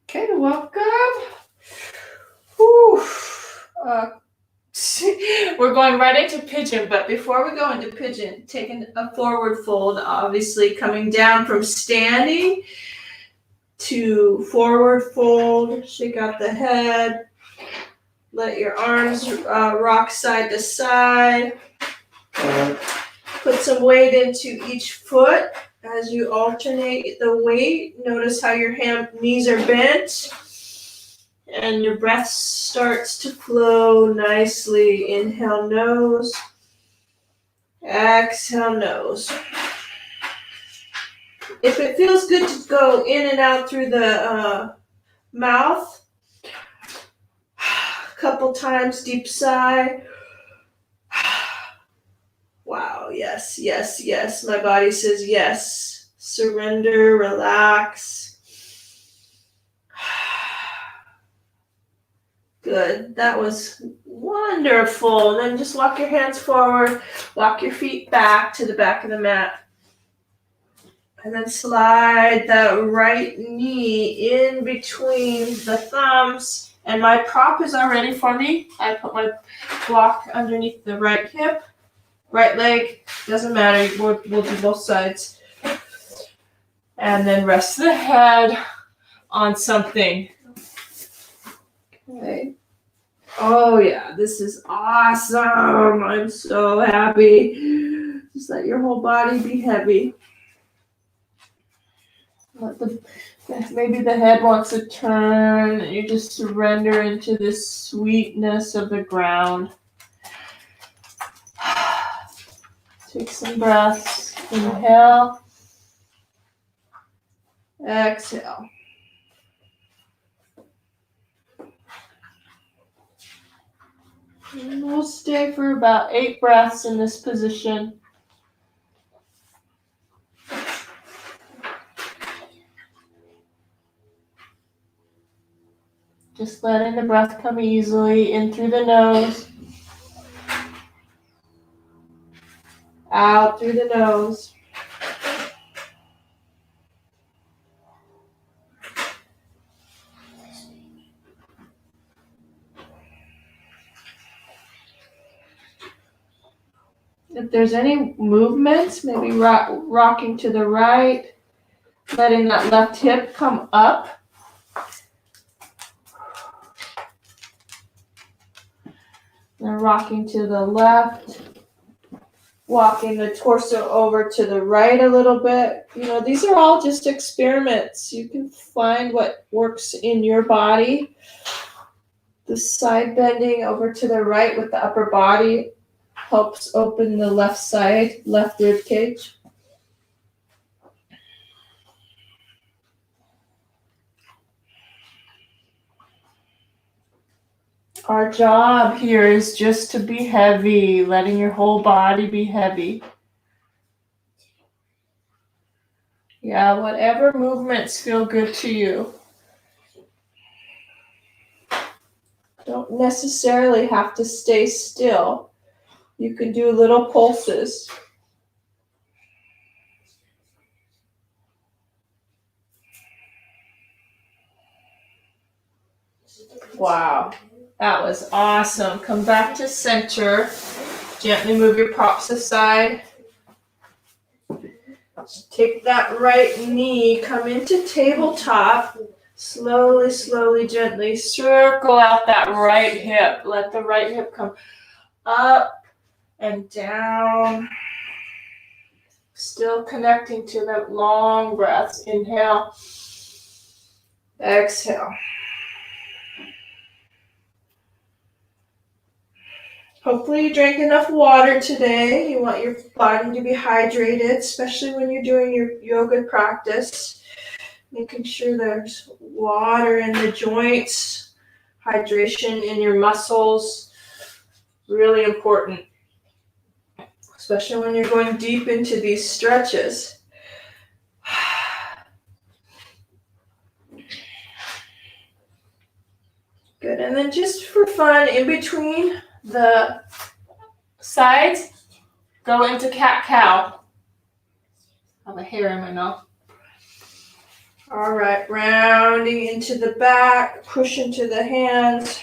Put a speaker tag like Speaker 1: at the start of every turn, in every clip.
Speaker 1: Okay, welcome. Whew. We're going right into pigeon, but before we go into pigeon, taking a forward fold, obviously coming down from standing to forward fold, shake out the head, let your arms rock side to side, put some weight into each foot as you alternate the weight. Notice how your knees are bent. And your breath starts to flow nicely. Inhale, nose. Exhale, nose. If it feels good to go in and out through the mouth, a couple times, deep sigh. Wow, yes, yes, yes. My body says yes. Surrender, relax. Good. That was wonderful. Then just walk your hands forward, walk your feet back to the back of the mat. And then slide that right knee in between the thumbs. And my prop is already for me. I put my block underneath the right hip, right leg. Doesn't matter. We'll do both sides. And then rest the head on something. Okay. Oh yeah, this is awesome. I'm so happy. Just let your whole body be heavy. Maybe the head wants to turn, and you just surrender into this sweetness of the ground. Take some breaths. Inhale. Exhale. And we'll stay for about 8 breaths in this position. Just letting the breath come easily in through the nose, out through the nose. If there's any movements, maybe rocking to the right, letting that left hip come up. And rocking to the left, walking the torso over to the right a little bit. You know, these are all just experiments. You can find what works in your body. The side bending over to the right with the upper body helps open the left side, left rib cage. Our job here is just to be heavy, letting your whole body be heavy. Yeah, whatever movements feel good to you. Don't necessarily have to stay still. You can do little pulses. Wow, that was awesome. Come back to center. Gently move your props aside. Take that right knee, come into tabletop. Slowly, slowly, gently circle out that right hip. Let the right hip come up and down. Still connecting to that long breaths. Inhale. Exhale. Hopefully you drank enough water today. You want your body to be hydrated, especially when you're doing your yoga practice. Making sure there's water in the joints, hydration in your muscles, really important, especially when you're going deep into these stretches. Good, and then just for fun, in between the sides, go into cat-cow. I have a hair in my mouth. All right, rounding into the back, push into the hands,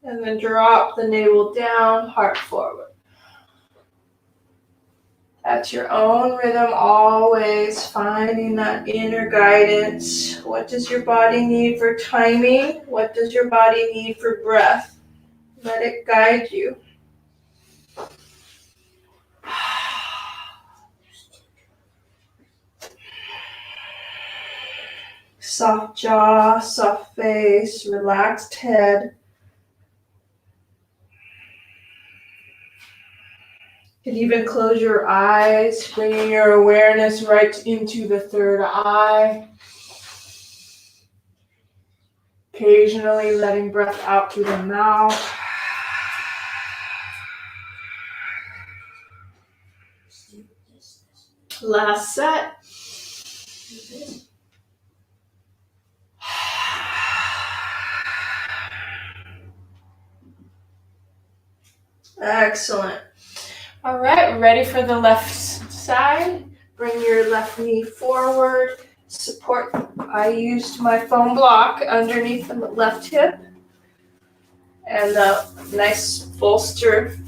Speaker 1: and then drop the navel down, heart forward. At your own rhythm, always finding that inner guidance. What does your body need for timing? What does your body need for breath? Let it guide you. Soft jaw, soft face, relaxed head. You can even close your eyes, bringing your awareness right into the third eye. Occasionally letting breath out through the mouth. Last set. Excellent. All right, we're ready for the left side. Bring your left knee forward. Support. I used my foam block underneath the left hip. And a nice bolster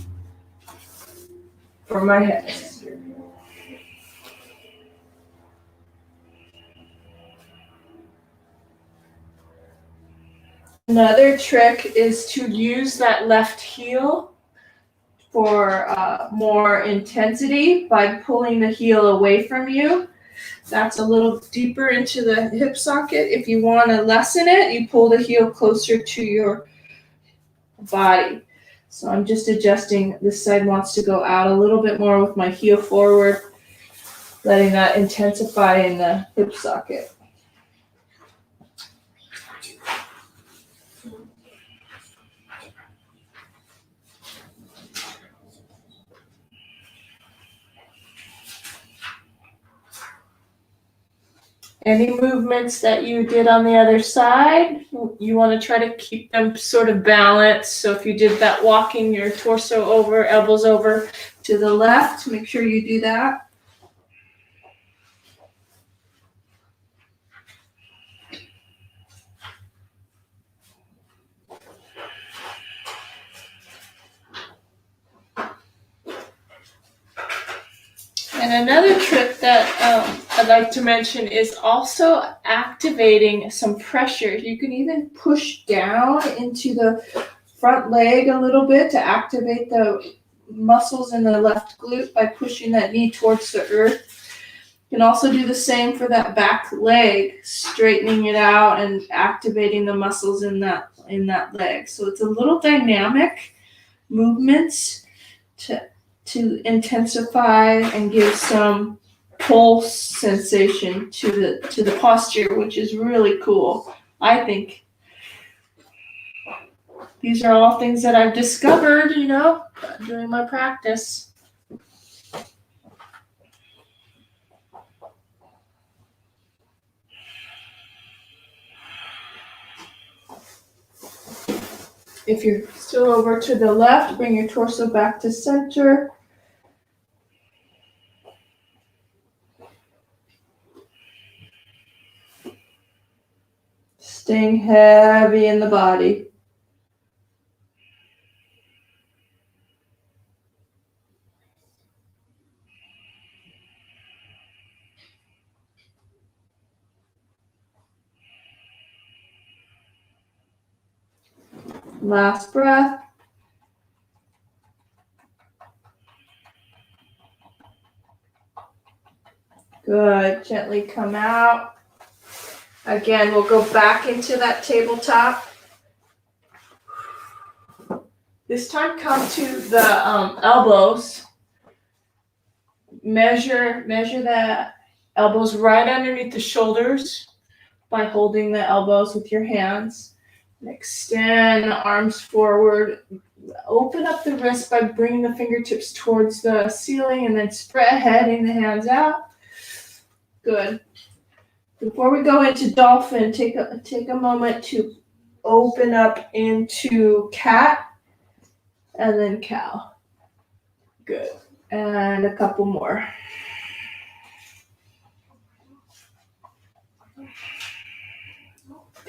Speaker 1: for my head. Another trick is to use that left heel for more intensity by pulling the heel away from you. That's a little deeper into the hip socket. If you want to lessen it, you pull the heel closer to your body. So I'm just adjusting. This side wants to go out a little bit more with my heel forward, letting that intensify in the hip socket. Any movements that you did on the other side, you want to try to keep them sort of balanced. So if you did that walking your torso over, elbows over to the left, make sure you do that. And another trick that I'd like to mention is also activating some pressure. You can even push down into the front leg a little bit to activate the muscles in the left glute by pushing that knee towards the earth. You can also do the same for that back leg, straightening it out and activating the muscles in that leg. So it's a little dynamic movements to intensify and give some pulse sensation to the posture, which is really cool. I think these are all things that I've discovered, during my practice. If you're still over to the left, bring your torso back to center. Staying heavy in the body. Last breath. Good. Gently come out. Again, we'll go back into that tabletop. This time come to the elbows. Measure the elbows right underneath the shoulders by holding the elbows with your hands. And extend the arms forward. Open up the wrist by bringing the fingertips towards the ceiling and then spread heading the hands out. Good. Before we go into dolphin, take a moment to open up into cat and then cow. Good. And a couple more.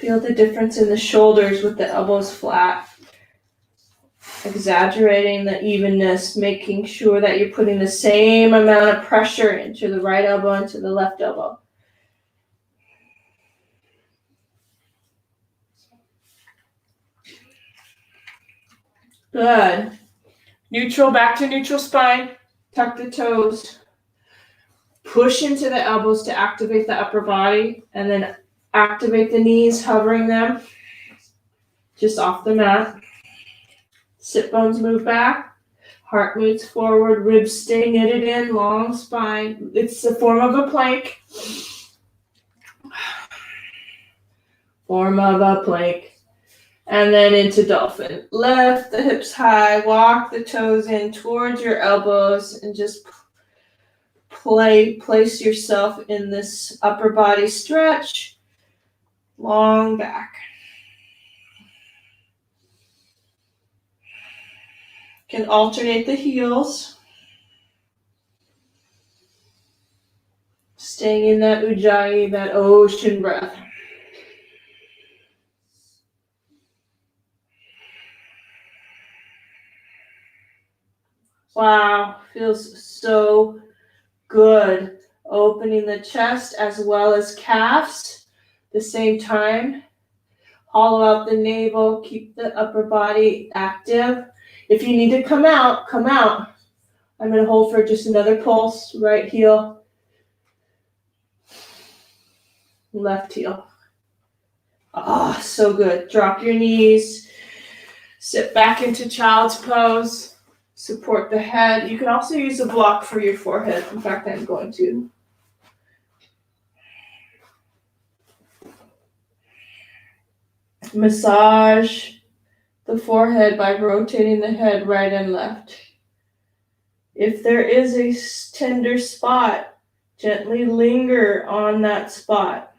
Speaker 1: Feel the difference in the shoulders with the elbows flat. Exaggerating the evenness, making sure that you're putting the same amount of pressure into the right elbow and to the left elbow. Good. Neutral, back to neutral spine. Tuck the toes. Push into the elbows to activate the upper body, and then activate the knees, hovering them just off the mat. Sit bones move back. Heart moves forward. Ribs stay knitted in. Long spine. It's the form of a plank. Form of a plank. And then into dolphin. Lift the hips high. Walk the toes in towards your elbows and just place yourself in this upper body stretch. Long back. Can alternate the heels. Staying in that ujjayi, that ocean breath. Wow, feels so good. Opening the chest as well as calves at the same time. Hollow out the navel, keep the upper body active. If you need to come out, come out. I'm going to hold for just another pulse. Right heel, left heel. Ah, so good. Drop your knees. Sit back into child's pose. Support the head. You can also use a block for your forehead. In fact, I'm going to. Massage the forehead by rotating the head right and left. If there is a tender spot, gently linger on that spot.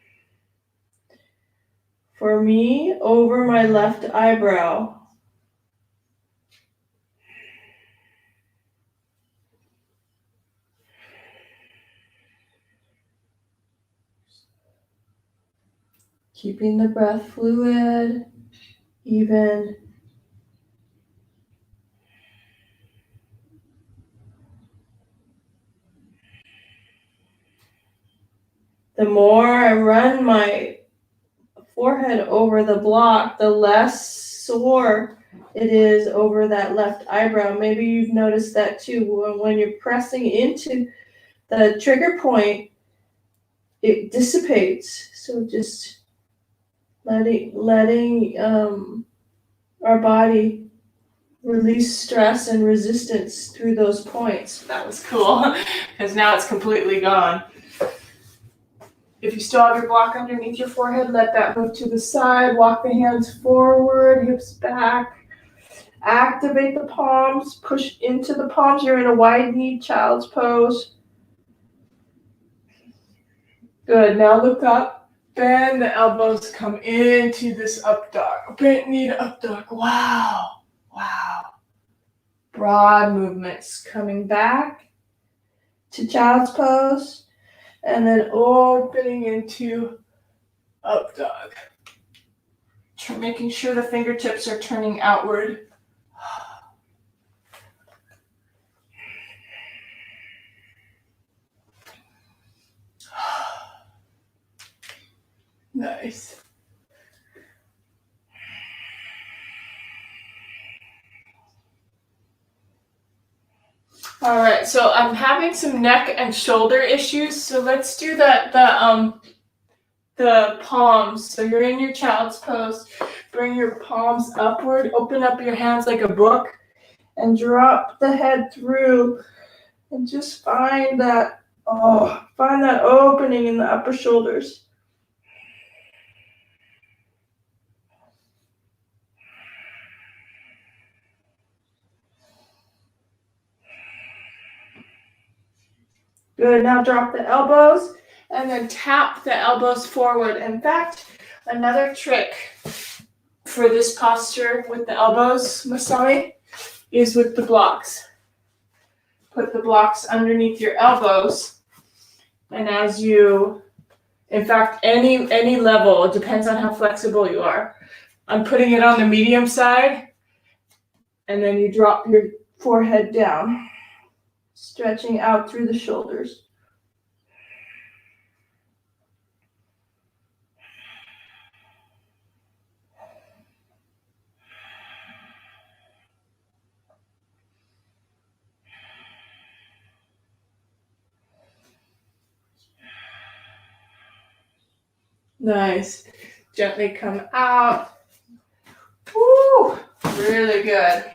Speaker 1: For me, over my left eyebrow. Keeping the breath fluid, even. The more I run my forehead over the block, the less sore it is over that left eyebrow. Maybe you've noticed that too. When you're pressing into the trigger point, it dissipates. So just letting our body release stress and resistance through those points. That was cool, because now it's completely gone. If you still have your block underneath your forehead, let that move to the side. Walk the hands forward, hips back. Activate the palms. Push into the palms. You're in a wide-kneed child's pose. Good. Now look up. Bend the elbows. Come into this up dog. Bent knee to up dog. Wow. Wow. Broad movements. Coming back to child's pose. And then opening into up dog. Making sure the fingertips are turning outward. Nice. All right, so I'm having some neck and shoulder issues, so let's do the palms. So you're in your child's pose. Bring your palms upward. Open up your hands like a book and drop the head through, and just find that opening in the upper shoulders. Good, now drop the elbows and then tap the elbows forward. In fact, another trick for this posture with the elbows, Masami, is with the blocks. Put the blocks underneath your elbows, and as you In fact, any level, it depends on how flexible you are. I'm putting it on the medium side, and then you drop your forehead down, stretching out through the shoulders. Nice. Gently come out. Woo! Really good.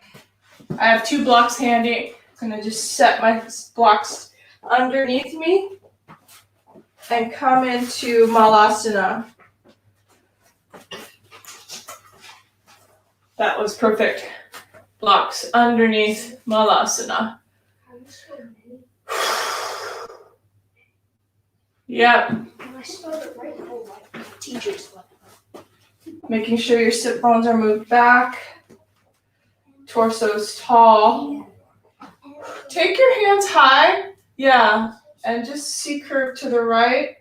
Speaker 1: I have 2 blocks handy. I'm going to just set my blocks underneath me and come into Malasana. That was perfect. Blocks underneath Malasana. Yep.
Speaker 2: I spelled it right now, like my teacher's one.
Speaker 1: Making sure your sit bones are moved back. Torso's tall. Take your hands high. Yeah. And just see curve to the right.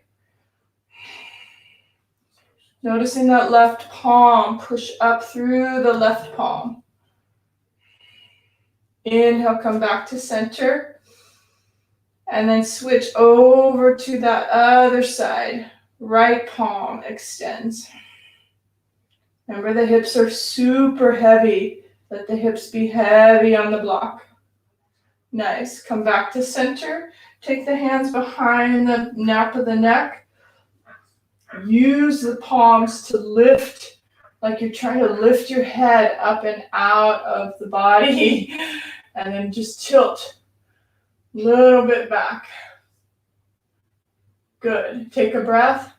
Speaker 1: Noticing that left palm. Push up through the left palm. Inhale, come back to center. And then switch over to that other side. Right palm extends. Remember, the hips are super heavy. Let the hips be heavy on the block. Nice. Come back to center. Take the hands behind the nape of the neck. Use the palms to lift, like you're trying to lift your head up and out of the body. And then just tilt a little bit back. Good. Take a breath.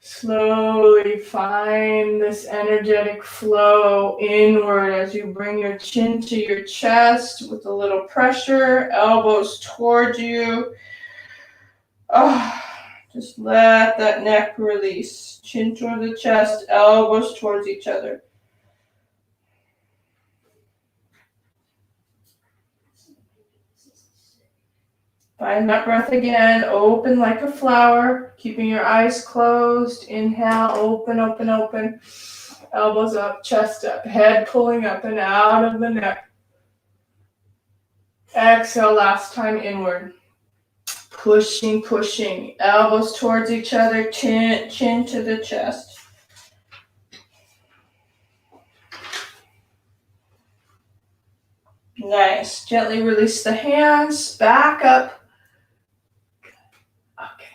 Speaker 1: Slowly find this energetic flow inward as you bring your chin to your chest with a little pressure, elbows toward you. Just let that neck release. Chin toward the chest, elbows towards each other. Find that breath again. Open like a flower, keeping your eyes closed. Inhale, open, open, open. Elbows up, chest up, head pulling up and out of the neck. Exhale, last time inward. Pushing, pushing. Elbows towards each other, chin to the chest. Nice. Gently release the hands, back up. Okay.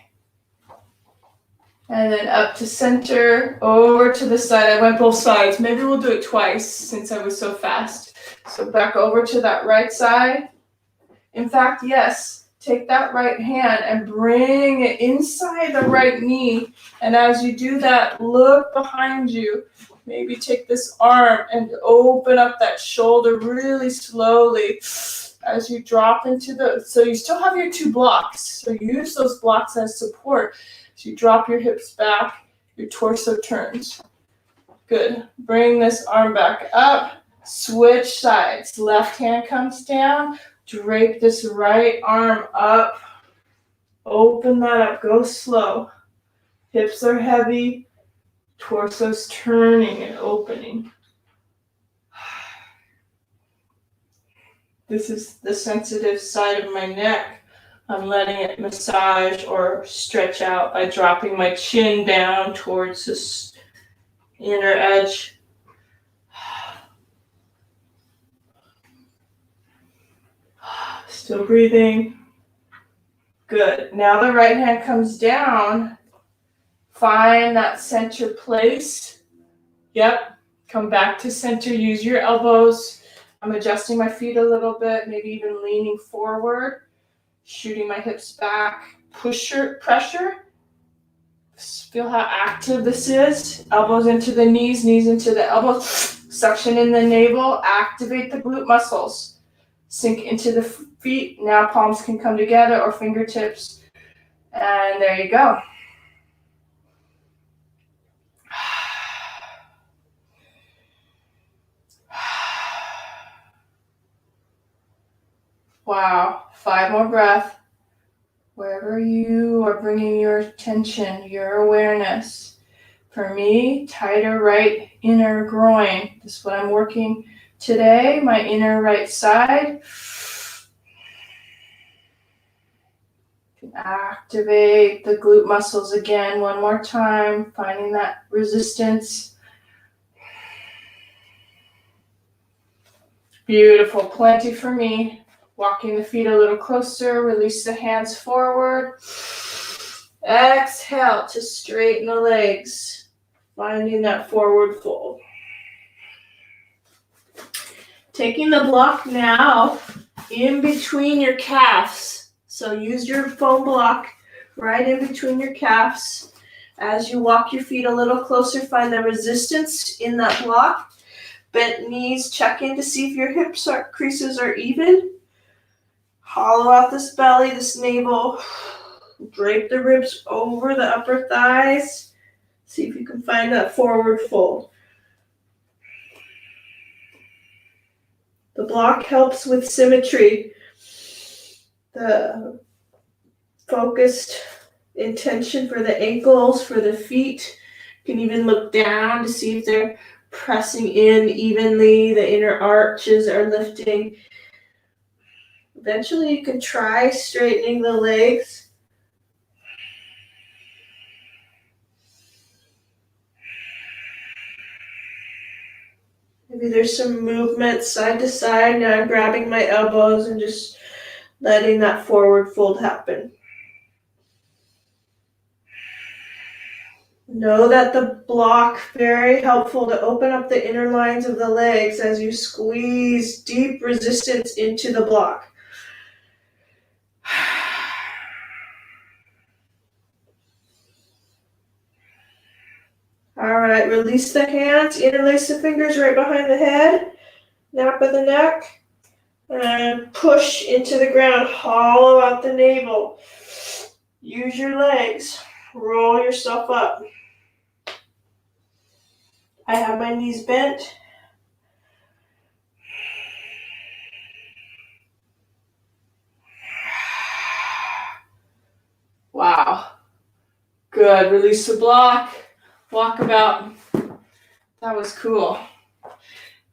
Speaker 1: And then up to center, over to the side. I went both sides. Maybe we'll do it twice since I was so fast. So back over to that right side. In fact, yes, take that right hand and bring it inside the right knee. And as you do that, look behind you. Maybe take this arm and open up that shoulder really slowly as you drop into so you still have your 2 blocks. So use those blocks as support. So you drop your hips back, your torso turns. Good. Bring this arm back up. Switch sides. Left hand comes down. Drape this right arm up. Open that up. Go slow. Hips are heavy. Torso's turning and opening. This is the sensitive side of my neck. I'm letting it massage or stretch out by dropping my chin down towards this inner edge. Still breathing. Good. Now the right hand comes down. Find that center place. Yep. Come back to center. Use your elbows. I'm adjusting my feet a little bit, maybe even leaning forward, shooting my hips back. Pressure. Feel how active this is. Elbows into the knees, knees into the elbows. Suction in the navel. Activate the glute muscles. Sink into the feet. Now palms can come together or fingertips. And there you go. Wow. 5 more breaths. wherever you are bringing your attention, your awareness. For me, tighter right inner groin. This is what I'm working today, my inner right side. Activate the glute muscles again one more time, finding that resistance. Beautiful, plenty for me. Walking the feet a little closer, release the hands forward. Exhale to straighten the legs, finding that forward fold. Taking the block now in between your calves. So use your foam block right in between your calves. As you walk your feet a little closer, find the resistance in that block. Bent knees, check in to see if your creases are even. Hollow out this belly, this navel. Drape the ribs over the upper thighs. See if you can find that forward fold. The block helps with symmetry. The focused intention for the ankles, for the feet. You can even look down to see if they're pressing in evenly. The inner arches are lifting. Eventually you can try straightening the legs. Maybe there's some movement side to side. Now I'm grabbing my elbows and just letting that forward fold happen. Know that the block, very helpful to open up the inner lines of the legs as you squeeze deep resistance into the block. All right, release the hands, interlace the fingers right behind the head, nape of the neck, and push into the ground, hollow out the navel. Use your legs, roll yourself up. I have my knees bent. Wow. Good. Release the block. Walk about. That was cool.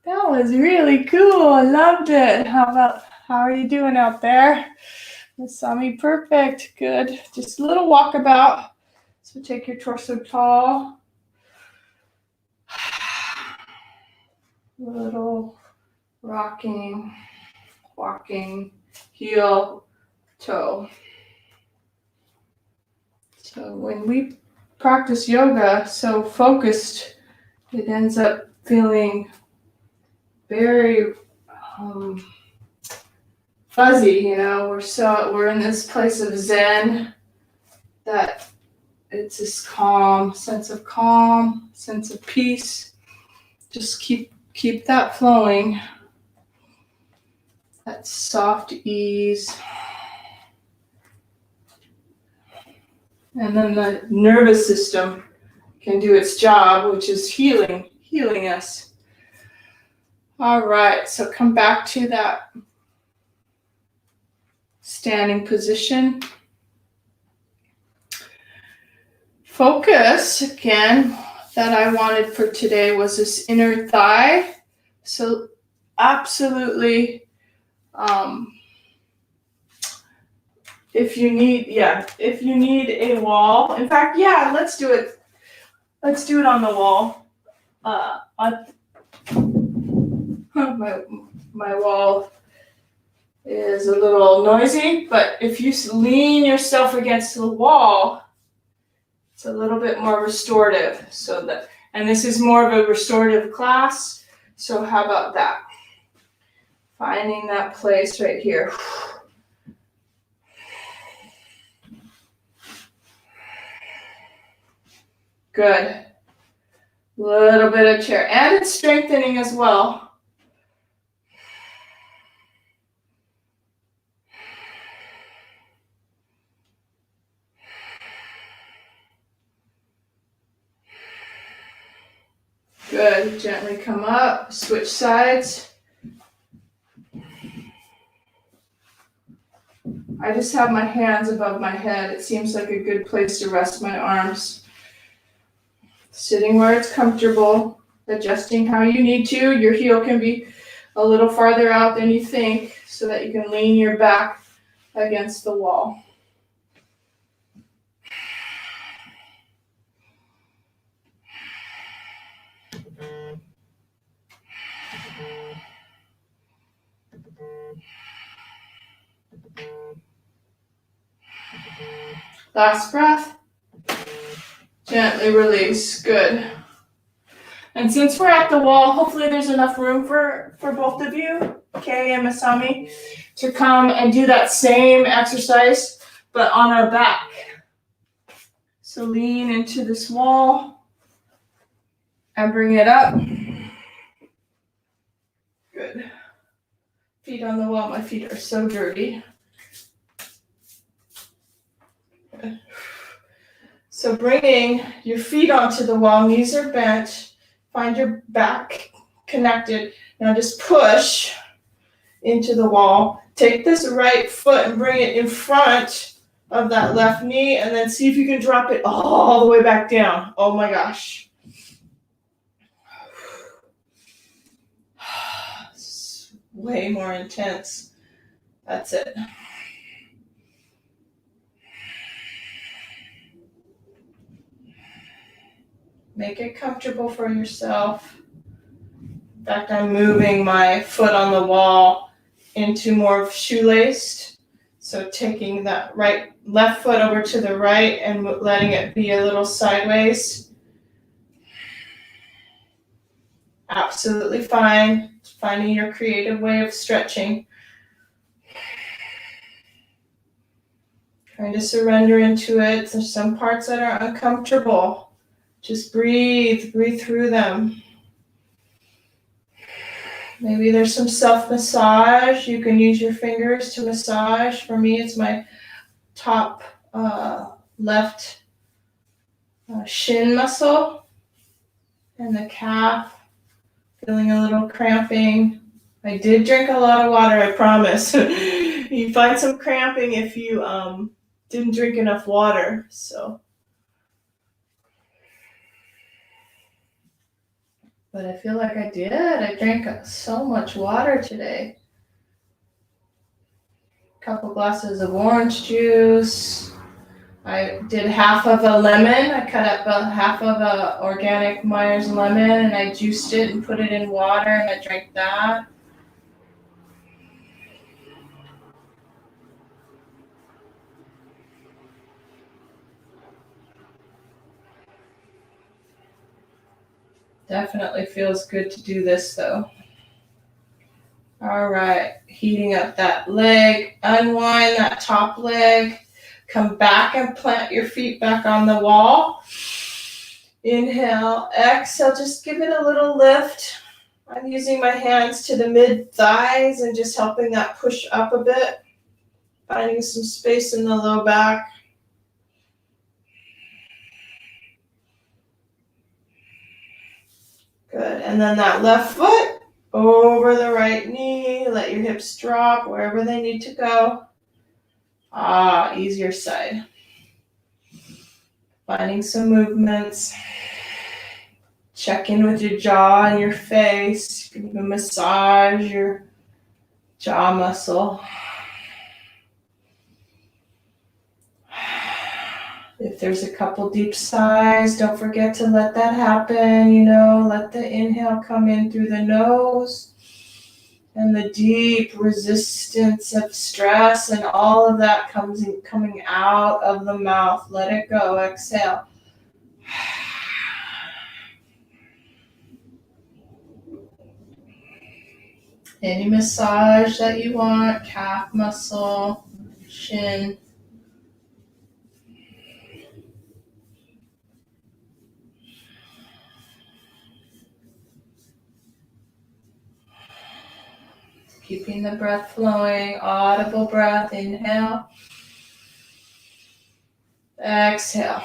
Speaker 1: That was really cool. I loved it. How are you doing out there? Masami, perfect. Good. Just a little walkabout. So take your torso tall. Little rocking, walking, heel, toe. So when we practice yoga so focused, it ends up feeling very fuzzy, you know. We're in this place of Zen that it's this calm, sense of peace. Just keep that flowing. That soft ease. And then the nervous system can do its job, which is healing us. All right, so come back to that standing position. Focus, again, that I wanted for today was this inner thigh. So absolutely, if you need a wall, in fact, yeah, let's do it. Let's do it on the wall. My wall is a little noisy, but if you lean yourself against the wall, it's a little bit more restorative. And this is more of a restorative class. So how about that? Finding that place right here. Good. Little bit of chair. And it's strengthening as well. Good. Gently come up. Switch sides. I just have my hands above my head. It seems like a good place to rest my arms. Sitting where it's comfortable, adjusting how you need to. Your heel can be a little farther out than you think so that you can lean your back against the wall. Last breath. Gently release. Good. And since we're at the wall, hopefully there's enough room for both of you, Kay and Masami, to come and do that same exercise, but on our back. So lean into this wall and bring it up. Good. Feet on the wall. My feet are so dirty. Good. So bringing your feet onto the wall, knees are bent. Find your back connected. Now just push into the wall. Take this right foot and bring it in front of that left knee, and then see if you can drop it all the way back down. Oh my gosh. It's way more intense. That's it. Make it comfortable for yourself. In fact, I'm moving my foot on the wall into more of shoelaced. So taking that left foot over to the right and letting it be a little sideways. Absolutely fine. Finding your creative way of stretching. Trying to surrender into it. There's some parts that are uncomfortable. Just breathe through them. Maybe there's some self-massage. You can use your fingers to massage. For me, it's my top left shin muscle and the calf. Feeling a little cramping. I did drink a lot of water, I promise. You find some cramping if you didn't drink enough water. But I feel like I did. I drank so much water today. Couple glasses of orange juice. I did half of a lemon. I cut up half of a organic Myers lemon and I juiced it and put it in water and I drank that. Definitely feels good to do this though. All right, heating up that leg. Unwind that top leg. Come back and plant your feet back on the wall. Inhale, exhale, just give it a little lift. I'm using my hands to the mid-thighs and just helping that push up a bit. Finding some space in the low back. Good, and then that left foot over the right knee. Let your hips drop wherever they need to go. Easier side. Finding some movements. Check in with your jaw and your face. You can even massage your jaw muscle. If there's a couple deep sighs, don't forget to let that happen. Let the inhale come in through the nose. And the deep resistance of stress and all of that coming out of the mouth. Let it go. Exhale. Any massage that you want, calf muscle, shin. Keeping the breath flowing, audible breath, inhale. Exhale.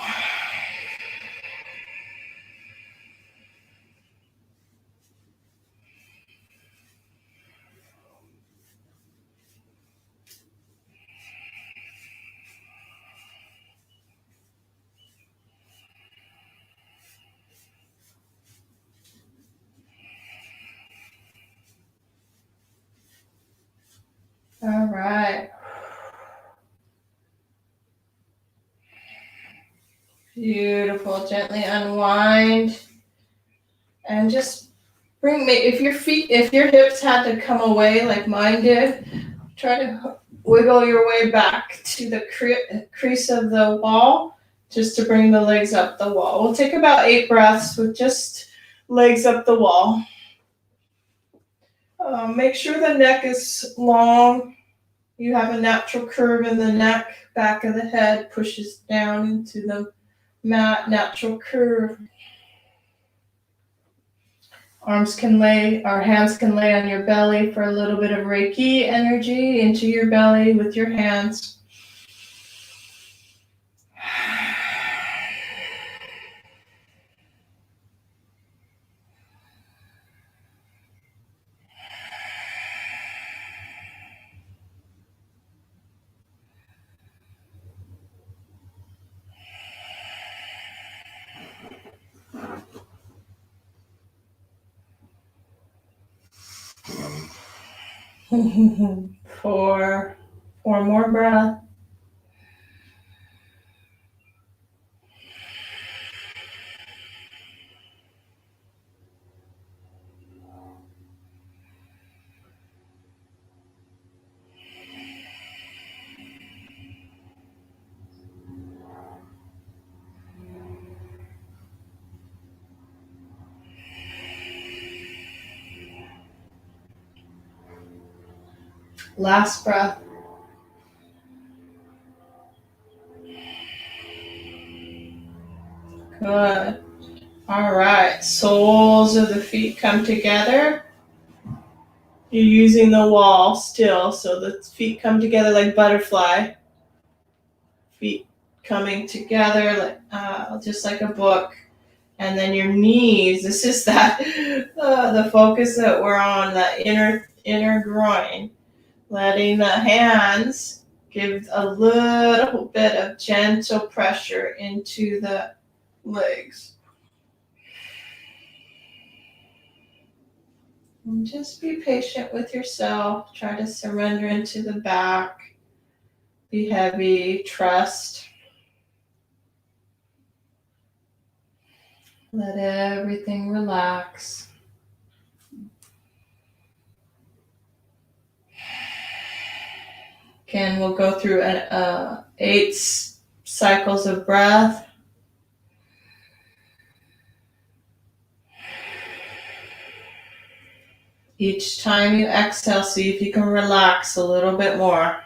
Speaker 1: Beautiful. Gently unwind. And just if your hips had to come away like mine did, try to wiggle your way back to the crease of the wall just to bring the legs up the wall. We'll take about 8 breaths with just legs up the wall. Make sure the neck is long. You have a natural curve in the neck. Back of the head pushes down into the mat. Natural curve. Our hands can lay on your belly for a little bit of Reiki energy into your belly with your hands. Four more breaths. Last breath. Good. All right. Soles of the feet come together. You're using the wall still, so the feet come together like butterfly. Feet coming together just like a book. And then your knees. This is the focus that we're on, the inner groin. Letting the hands give a little bit of gentle pressure into the legs. And just be patient with yourself. Try to surrender into the back. Be heavy. Trust. Let everything relax. Again, we'll go through 8 cycles of breath. Each time you exhale, see if you can relax a little bit more.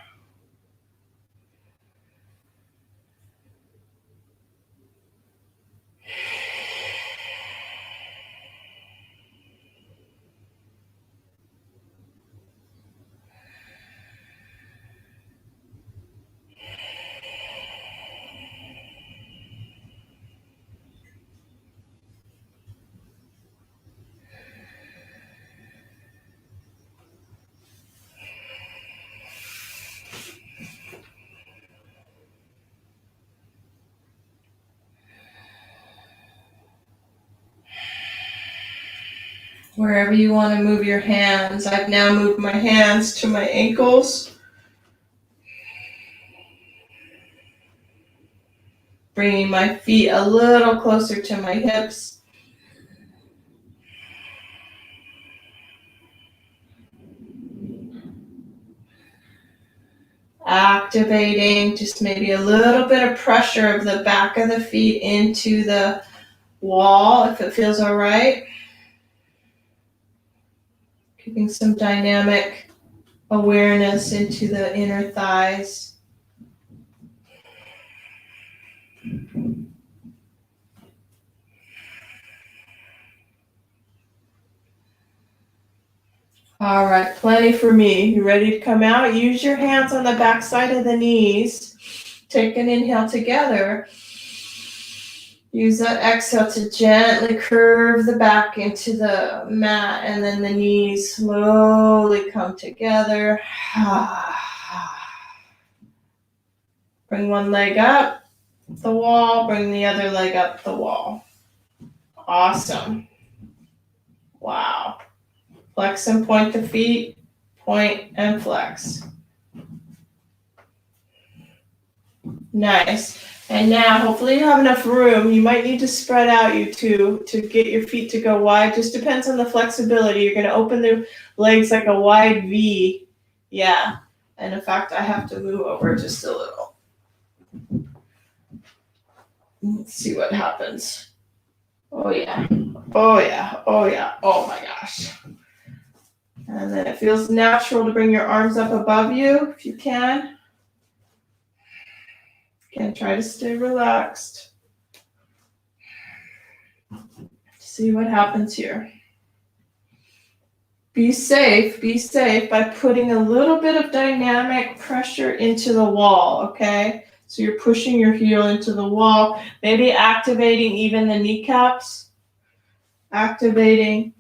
Speaker 1: Wherever you want to move your hands. I've now moved my hands to my ankles. Bringing my feet a little closer to my hips. Activating just maybe a little bit of pressure of the back of the feet into the wall if it feels all right. Keeping some dynamic awareness into the inner thighs. All right, plenty for me. You ready to come out? Use your hands on the back side of the knees. Take an inhale together. Use that exhale to gently curve the back into the mat, and then the knees slowly come together. Bring one leg up the wall, bring the other leg up the wall. Awesome. Wow. Flex and point the feet, point and flex. Nice. And now, hopefully you have enough room. You might need to spread out, you two, to get your feet to go wide. Just depends on the flexibility. You're going to open the legs like a wide V. Yeah. And in fact, I have to move over just a little. Let's see what happens. Oh, yeah. Oh, yeah. Oh, yeah. Oh, my gosh. And then it feels natural to bring your arms up above you if you can. Again, try to stay relaxed. See what happens here. Be safe by putting a little bit of dynamic pressure into the wall, okay? So you're pushing your heel into the wall, maybe activating even the kneecaps, activating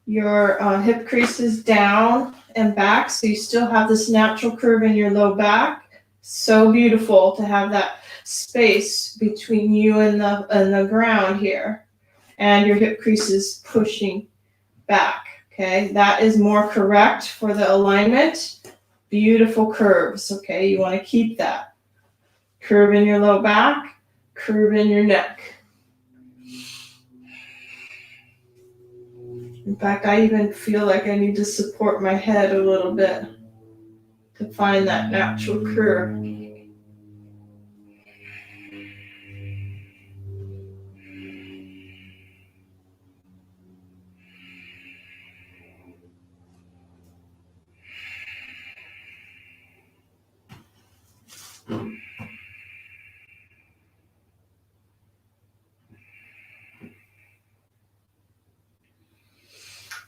Speaker 1: your hip creases down and back so you still have this natural curve in your low back. So beautiful to have that space between you and the ground here, and your hip creases pushing back. Okay, that is more correct for the alignment. Beautiful curves. Okay, you want to keep that curve in your low back, curve in your neck. In fact, I even feel like I need to support my head a little bit to find that natural curve.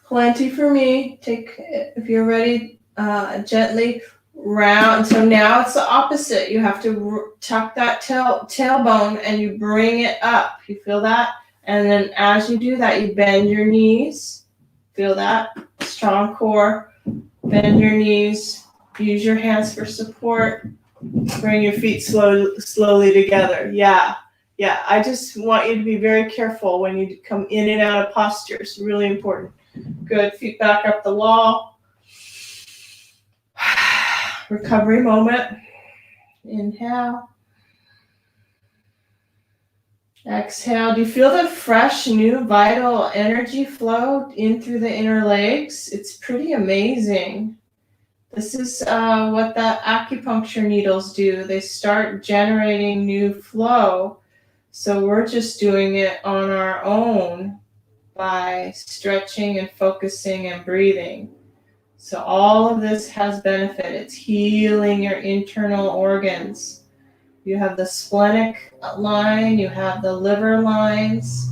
Speaker 1: Plenty for me. Take, if you're ready, gently round. So now it's the opposite. You have to tuck that tailbone and you bring it up. You feel that? And then as you do that, you bend your knees. Feel that? Strong core. Bend your knees. Use your hands for support. Bring your feet slowly together. Yeah. I just want you to be very careful when you come in and out of posture. It's really important. Good. Feet back up the wall. Recovery moment. Inhale. Exhale. Do you feel the fresh, new, vital energy flow in through the inner legs? It's pretty amazing. This is what the acupuncture needles do. They start generating new flow. So we're just doing it on our own by stretching and focusing and breathing. So all of this has benefit. It's healing your internal organs. You have the splenic line, you have the liver lines.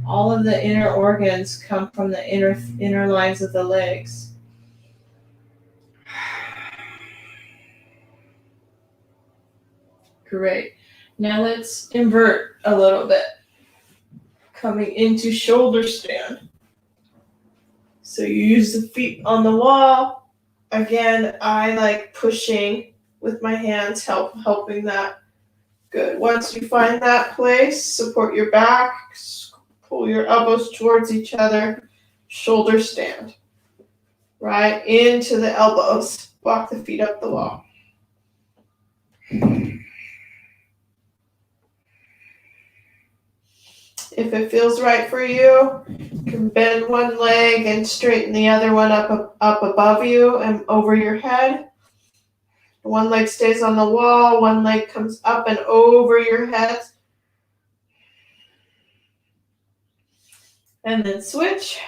Speaker 1: All of the inner organs come from the inner lines of the legs. Great. Now let's invert a little bit. Coming into shoulder stand. So you use the feet on the wall. Again, I like pushing with my hands, helping that. Good. Once you find that place, support your back, pull your elbows towards each other, shoulder stand. Right into the elbows. Walk the feet up the wall. If it feels right for you, you can bend one leg and straighten the other one up above you and over your head. One leg stays on the wall, one leg comes up and over your head. And then switch.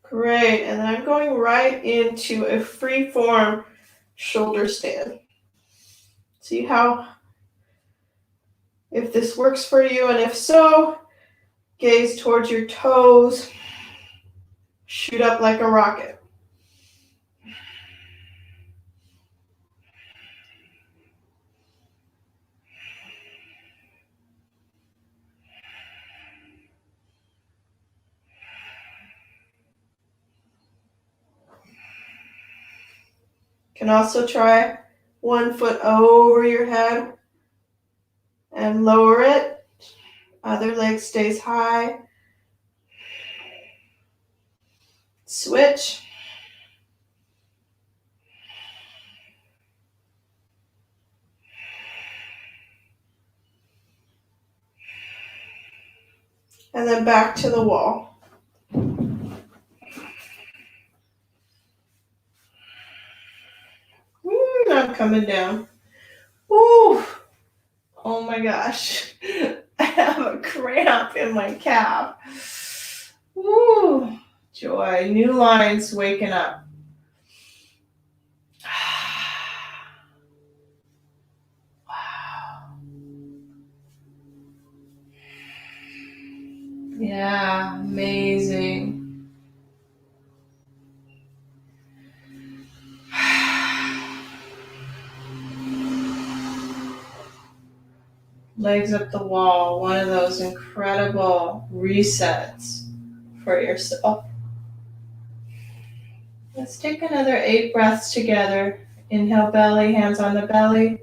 Speaker 1: Great, and then I'm going right into a free form shoulder stand. See if this works for you, and if so, gaze towards your toes, shoot up like a rocket. Can also try one foot over your head and lower it. Other leg stays high. Switch. And then back to the wall. I'm coming down. Woo! Oh my gosh. I have a cramp in my calf. Woo! Joy. New lines waking up. Wow. Yeah, amazing. Legs up the wall, one of those incredible resets for yourself. Let's take another 8 breaths together. Inhale belly, hands on the belly.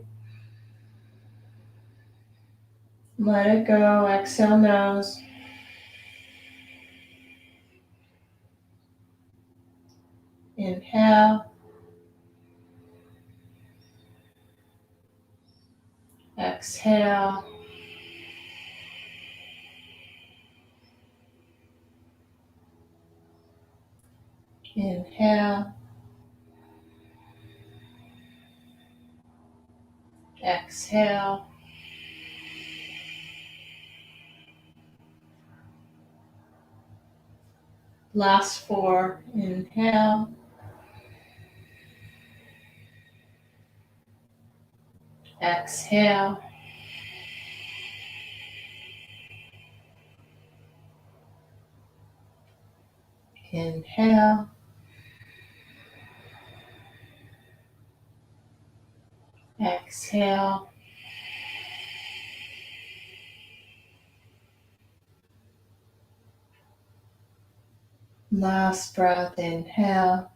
Speaker 1: Let it go, exhale nose. Inhale. Exhale. Inhale. Exhale. Last 4. Inhale. Exhale. Inhale. Exhale. Last breath. Inhale.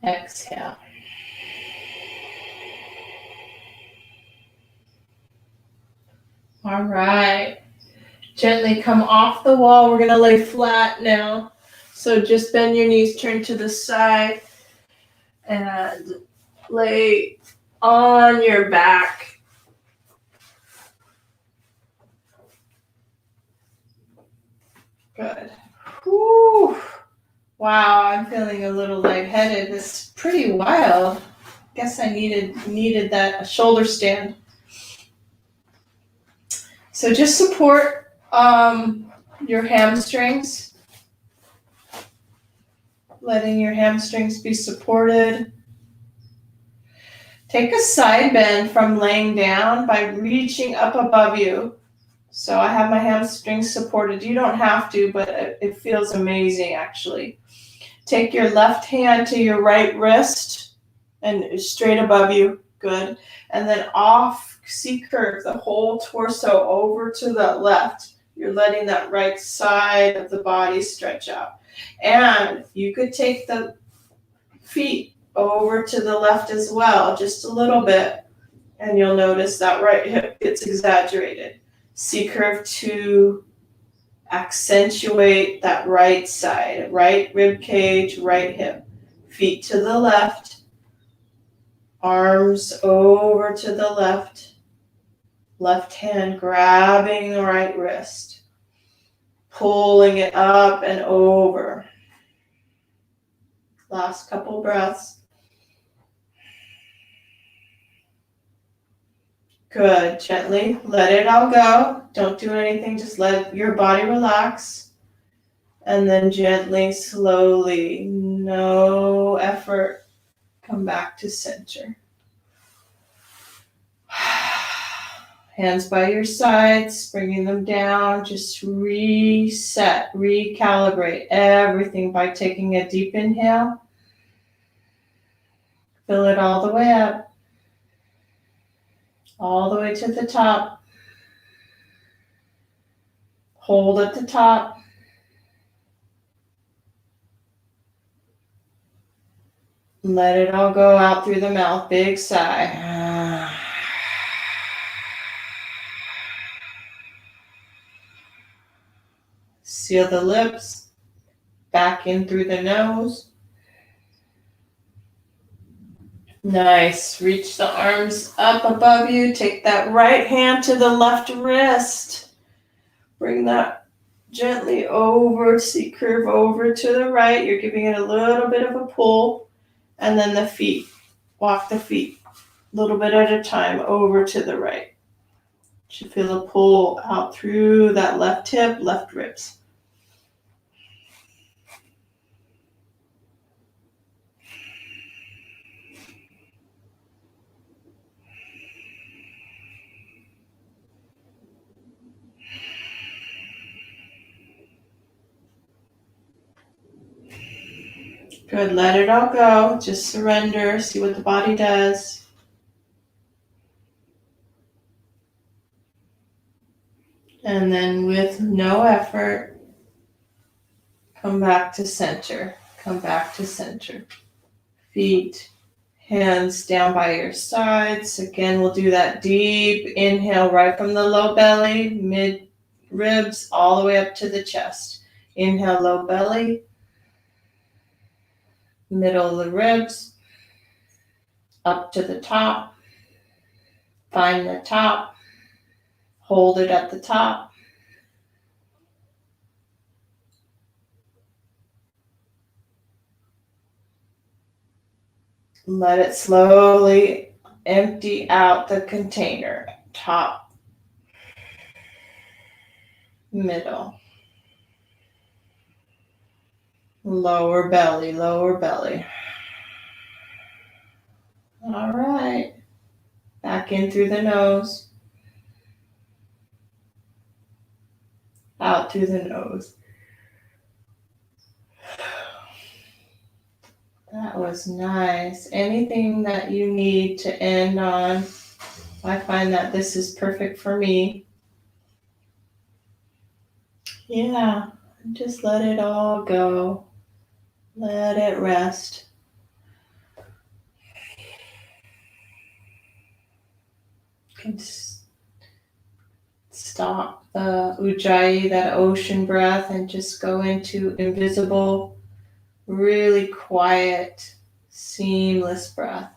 Speaker 1: Exhale. All right. Gently come off the wall. We're going to lay flat now. So just bend your knees, turn to the side, and lay on your back. Good. Whew. Wow, I'm feeling a little lightheaded. It's pretty wild. Guess I needed that shoulder stand. So just support your hamstrings. Letting your hamstrings be supported. Take a side bend from laying down by reaching up above you. So I have my hamstrings supported. You don't have to, but it feels amazing actually. Take your left hand to your right wrist and straight above you. Good. And then off, C-curve the whole torso over to the left. You're letting that right side of the body stretch out. And you could take the feet over to the left as well, just a little bit. And you'll notice that right hip gets exaggerated. C-curve to accentuate that right side, right rib cage, right hip. Feet to the left, arms over to the left, left hand grabbing the right wrist, pulling it up and over. Last couple breaths. Good. Gently let it all go. Don't do anything. Just let your body relax. And then gently, slowly, no effort, come back to center. Hands by your sides, bringing them down. Just reset, recalibrate everything by taking a deep inhale. Fill it all the way up. All the way to the top. Hold at the top. Let it all go out through the mouth. Big sigh. Seal the lips. Back in through the nose. Nice. Reach the arms up above you. Take that right hand to the left wrist. Bring that gently over. See, curve over to the right. You're giving it a little bit of a pull. And then the feet. Walk the feet a little bit at a time over to the right. Should feel a pull out through that left hip, left ribs. Good, let it all go. Just surrender, see what the body does. And then with no effort, come back to center. Come back to center. Feet, hands down by your sides. Again, we'll do that deep inhale right from the low belly, mid ribs, all the way up to the chest. Inhale, low belly, middle of the ribs, up to the top. Find the top. Hold it at the top. Let it slowly empty out the container. Top, middle, lower belly, lower belly. All right. Back in through the nose. Out through the nose. That was nice. Anything that you need to end on, I find that this is perfect for me. Yeah, just let it all go. Let it rest. You can stop the ujjayi, that ocean breath, and just go into invisible, really quiet, seamless breath.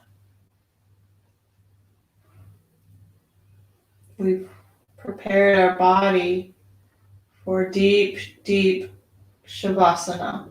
Speaker 1: We've prepared our body for deep, deep shavasana.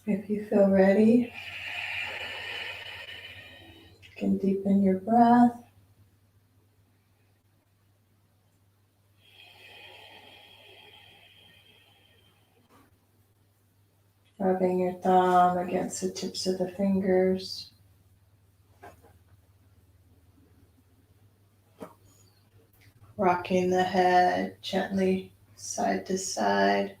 Speaker 1: If you feel ready, you can deepen your breath. Rubbing your thumb against the tips of the fingers. Rocking the head gently side to side.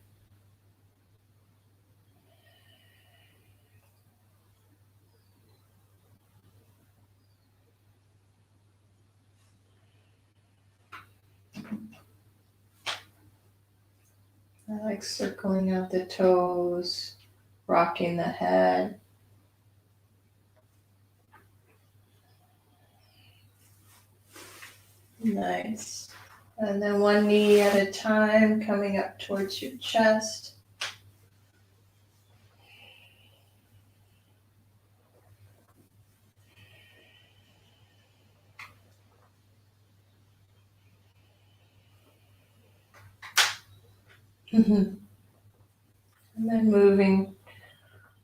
Speaker 1: I like circling out the toes, rocking the head. Nice. And then one knee at a time, coming up towards your chest. And then moving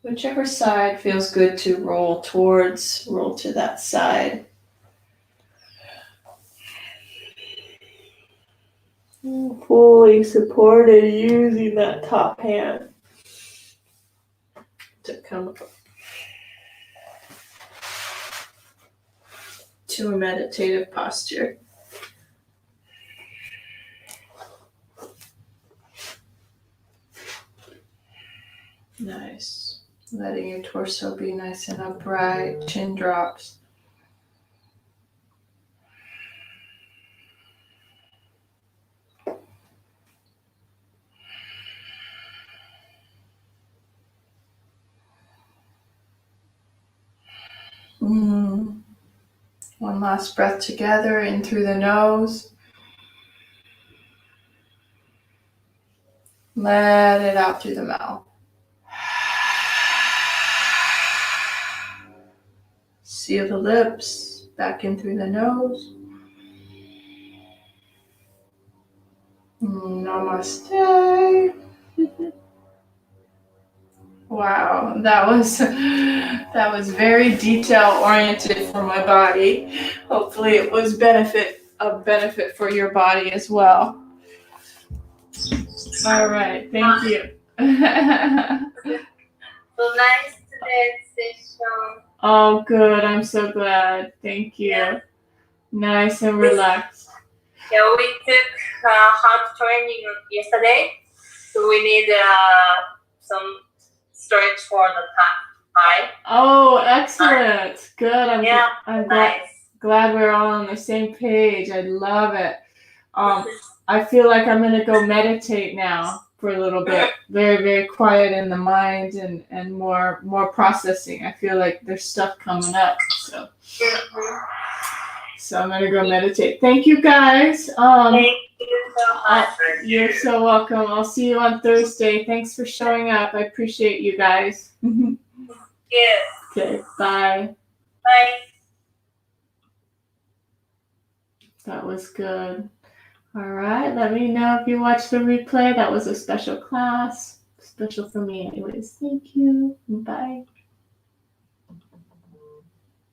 Speaker 1: whichever side feels good to roll towards, roll to that side. Fully supported using that top hand to come up to a meditative posture. Nice. Letting your torso be nice and upright, chin drops. One last breath together, in through the nose. Let it out through the mouth. Seal the lips, back in through the nose. Namaste. Wow, that was very detail oriented for my body. Hopefully it was a benefit for your body as well. All right, thank you.
Speaker 3: So nice today's session.
Speaker 1: Oh, good. I'm so glad. Thank you.
Speaker 3: Yeah.
Speaker 1: Nice and relaxed.
Speaker 3: Yeah, we took hard training yesterday, so we need some stretch for the thigh.
Speaker 1: Oh, excellent. Good. I'm
Speaker 3: Nice.
Speaker 1: glad we're all on the same page. I love it. I feel like I'm going to go meditate now for a little bit. Very, very quiet in the mind and more processing. I feel like there's stuff coming up. So I'm going to go meditate. Thank you, guys.
Speaker 3: Thank you so much.
Speaker 1: You're so welcome. I'll see you on Thursday. Thanks for showing up. I appreciate you guys.
Speaker 3: Yes.
Speaker 1: Okay, bye.
Speaker 3: Bye.
Speaker 1: That was good. All right, let me know if you watch the replay. That was a special class. Special for me anyways. Thank you. Bye.